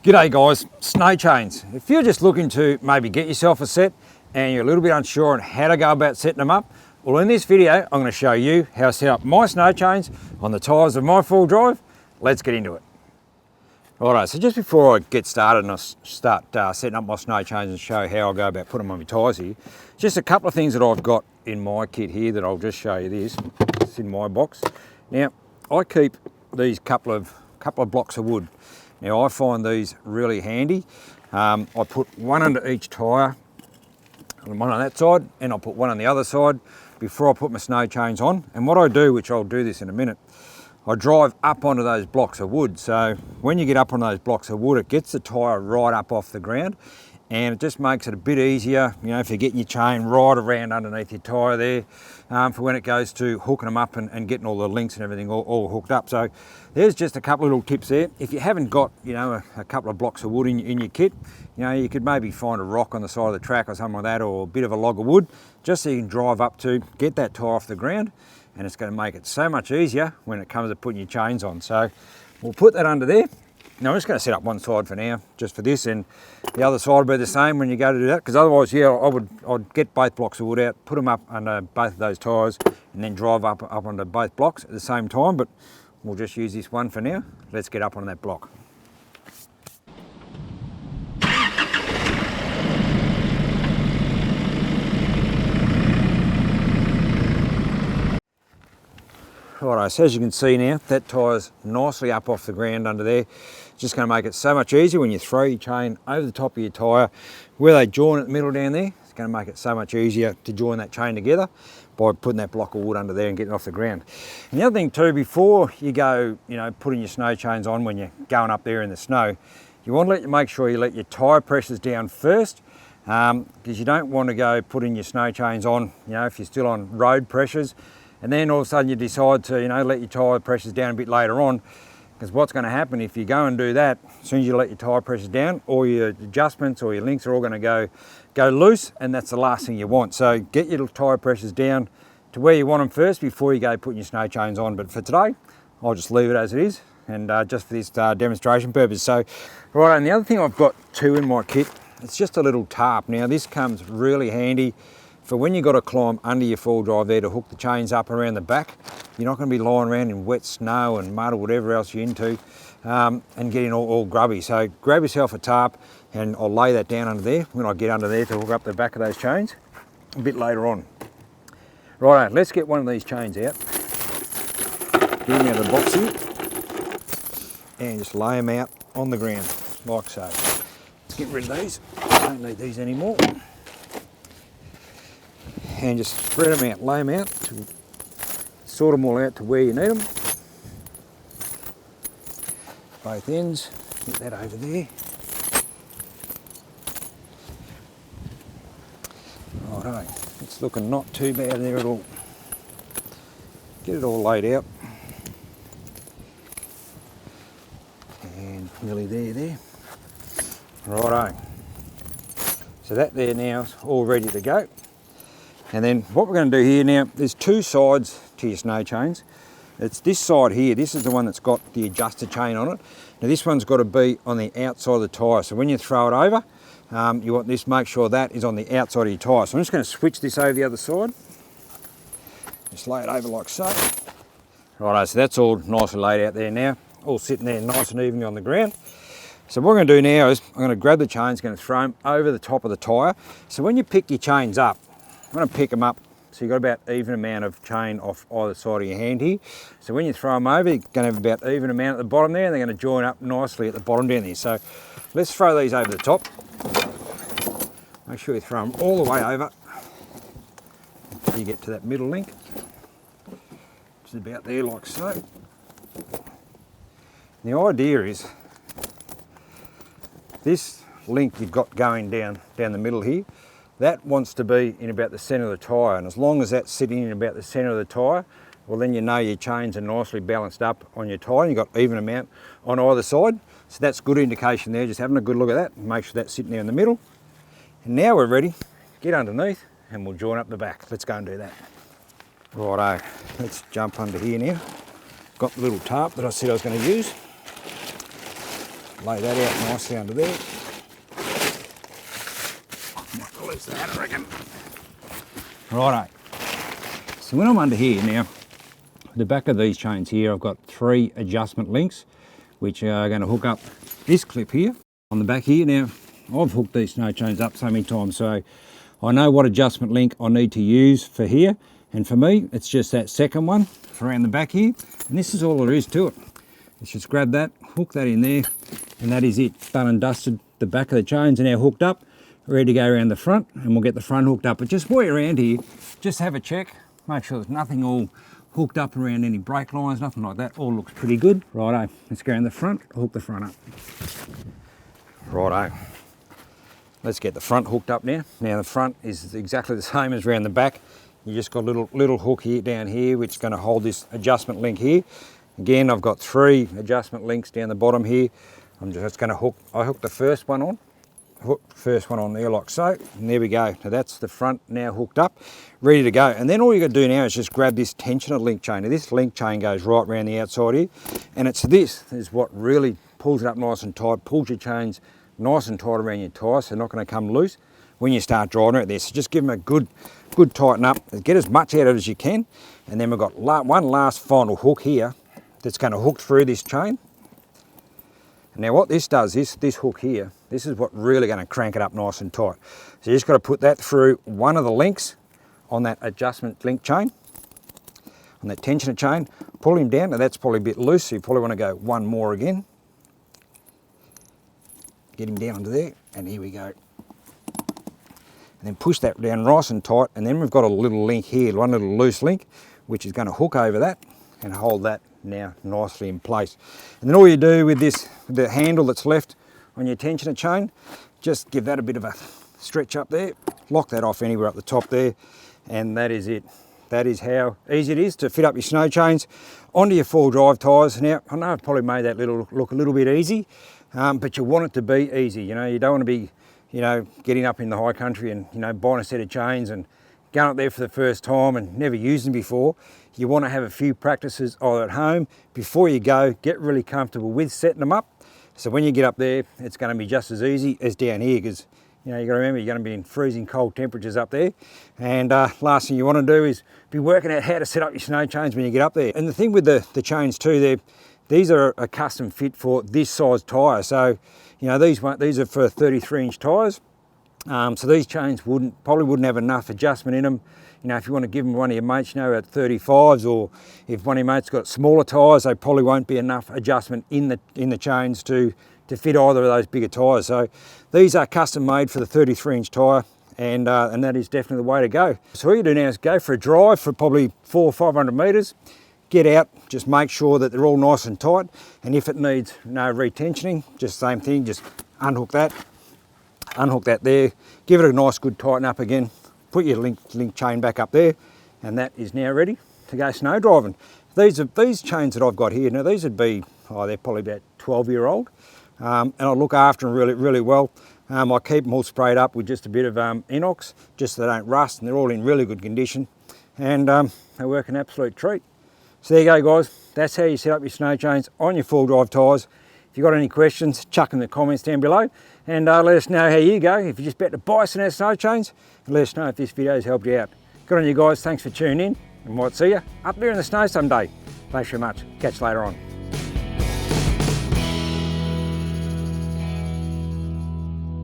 G'day guys, Snow Chains. If you're just looking to maybe get yourself a set and you're a little bit unsure on how to go about setting them up, well in this video I'm going to show you how to set up my Snow Chains on the tyres of my four-wheel drive. Let's get into it. Alright, so just before I get started and I start setting up my Snow Chains and show how I go about putting them on my tyres here, just a couple of things that I've got in my kit here that I'll just show you this. It's in my box. Now, I keep these couple of blocks of wood. Now I find these really handy. I put one under each tyre, one on that side, and I'll put one on the other side before I put my Snow Chains on. And what I do, which I'll do this in a minute, I drive up onto those blocks of wood. So when you get up on those blocks of wood, it gets the tyre right up off the ground, and it just makes it a bit easier, you know, if you're getting your chain right around underneath your tyre there, for when it goes to hooking them up and getting all the links and everything all hooked up. So there's just a couple of little tips there. If you haven't got, you know, a couple of blocks of wood in your kit, you know, you could maybe find a rock on the side of the track or something like that, or a bit of a log of wood, just so you can drive up to get that tyre off the ground, and it's going to make it so much easier when it comes to putting your chains on. So we'll put that under there. Now I'm just going to set up one side for now, just for this, and the other side will be the same when you go to do that, because otherwise, yeah, I'd get both blocks of wood out, put them up under both of those tyres, and then drive up onto both blocks at the same time, but we'll just use this one for now. Let's get up on that block. Alright, so as you can see now, that tyre's nicely up off the ground under there. It's just going to make it so much easier when you throw your chain over the top of your tyre. Where they join at the middle down there, it's going to make it so much easier to join that chain together by putting that block of wood under there and getting off the ground. And the other thing too, before you go, you know, putting your Snow Chains on when you're going up there in the snow, you want to make sure you let your tyre pressures down first, because you don't want to go putting your Snow Chains on, you know, if you're still on road pressures, and then all of a sudden you decide to, you know, let your tyre pressures down a bit later on, because what's going to happen if you go and do that, as soon as you let your tyre pressures down, all your adjustments or your links are all going to go loose, and that's the last thing you want. So get your tyre pressures down to where you want them first before you go putting your Snow Chains on. But for today, I'll just leave it as it is, and just for this demonstration purpose. So, right, and the other thing I've got too in my kit, it's just a little tarp. Now this comes really handy for when you've got to climb under your four-wheel drive there to hook the chains up around the back. You're not going to be lying around in wet snow and mud or whatever else you're into, and getting all grubby. So grab yourself a tarp, and I'll lay that down under there when I get under there to hook up the back of those chains a bit later on. Right, let's get one of these chains out. Get them out of the box here, and just lay them out on the ground, like so. Let's get rid of these. Don't need these anymore. And just spread them out, lay them out, sort them all out to where you need them. Both ends, get that over there. Righto, it's looking not too bad there at all. Get it all laid out. And nearly there. Righto. So that there now is all ready to go. And then what we're going to do here now, there's two sides to your Snow Chains. It's this side here, this is the one that's got the adjuster chain on it. Now this one's got to be on the outside of the tyre, so when you throw it over, you want this, make sure that is on the outside of your tyre. So I'm just going to switch this over the other side. Just lay it over like so. Righto, so that's all nicely laid out there now, all sitting there nice and evenly on the ground. So what we're going to do now is I'm going to grab the chains, going to throw them over the top of the tyre. So when you pick your chains up, I'm going to pick them up so you've got about even amount of chain off either side of your hand here. So when you throw them over, you're going to have about even amount at the bottom there, and they're going to join up nicely at the bottom down there. So let's throw these over the top. Make sure you throw them all the way over until you get to that middle link, which is about there like so. And the idea is this link you've got going down the middle here, that wants to be in about the centre of the tyre, and as long as that's sitting in about the centre of the tyre, well then you know your chains are nicely balanced up on your tyre, and you've got even amount on either side. So that's good indication there, just having a good look at that and make sure that's sitting there in the middle. And now we're ready, get underneath and we'll join up the back. Let's go and do that. Righto, let's jump under here now. Got the little tarp that I said I was going to use. lay that out nicely under there. Might release that, I reckon. Righto. So when I'm under here now, the back of these chains here, I've got 3 adjustment links, which are going to hook up this clip here on the back here. Now, I've hooked these snow chains up so many times, so I know what adjustment link I need to use for here. And for me, it's just that second one around the back here. And this is all there is to it. Let's just grab that, hook that in there, and that is it. Done and dusted. The back of the chains are now hooked up, ready to go around the front, and we'll get the front hooked up. But just while you're around here, just have a check. Make sure there's nothing all hooked up around any brake lines, nothing like that. All looks pretty good. Righto, let's go around the front, hook the front up. Righto. Let's get the front hooked up now. Now the front is exactly the same as around the back. You just got a little hook here down here, which is going to hold this adjustment link here. Again, I've got 3 adjustment links down the bottom here. I'm just going to hook, I hooked the first one on. Hook the first one on there like so, and there we go. Now that's the front now hooked up, ready to go. And then all you got to do now is just grab this tensioner link chain. Now this link chain goes right around the outside here, and this is what really pulls it up nice and tight, pulls your chains nice and tight around your tyres, so they're not going to come loose when you start driving it there. So just give them a good tighten up, get as much out of it as you can. And then we've got one last final hook here that's going to hook through this chain. Now what this does, this hook here, this is what really going to crank it up nice and tight. So you just got to put that through one of the links on that adjustment link chain, on that tensioner chain, pull him down. Now that's probably a bit loose, so you probably want to go one more again. Get him down under there, and here we go. And then push that down nice and tight, and then we've got a little link here, one little loose link, which is going to hook over that and hold that now nicely in place. And then all you do with this, the handle that's left on your tensioner chain, just give that a bit of a stretch up there, lock that off anywhere up the top there, and that is it. That is how easy it is to fit up your snow chains onto your 4-drive tyres. Now, I know I've probably made that look a little bit easy, but you want it to be easy. You know, you don't want to be, you know, getting up in the high country and, you know, buying a set of chains and going up there for the first time and never used them before. You want to have a few practices either at home before you go, get really comfortable with setting them up. So when you get up there, it's going to be just as easy as down here, because, you know, you got to remember, you're going to be in freezing cold temperatures up there. And last thing you want to do is be working out how to set up your snow chains when you get up there. And the thing with the chains too, these are a custom fit for this size tyre. So, you know, these are for 33-inch tyres. So these chains probably wouldn't have enough adjustment in them. You know, if you want to give them one of your mates, you know, at 35s, or if one of your mates got smaller tyres, they probably won't be enough adjustment in the chains to fit either of those bigger tyres. So these are custom made for the 33-inch tyre, and that is definitely the way to go. So all you do now is go for a drive for probably 400 or 500 metres, get out, just make sure that they're all nice and tight, and if it needs no retensioning, just same thing, just unhook that there, give it a nice good tighten up again, put your link chain back up there, and that is now ready to go snow driving. These chains that I've got here, now these would be, they're probably about 12-year-old, and I look after them really, really well. I keep them all sprayed up with just a bit of inox, just so they don't rust, and they're all in really good condition, and they work an absolute treat. So there you go, guys. That's how you set up your snow chains on your 4-drive tyres. If you've got any questions, chuck in the comments down below, and let us know how you go. If you just about to buy some of our snow chains, let us know if this video has helped you out. Good on you guys, thanks for tuning in, and might see you up there in the snow someday. Thanks very much, catch you later on.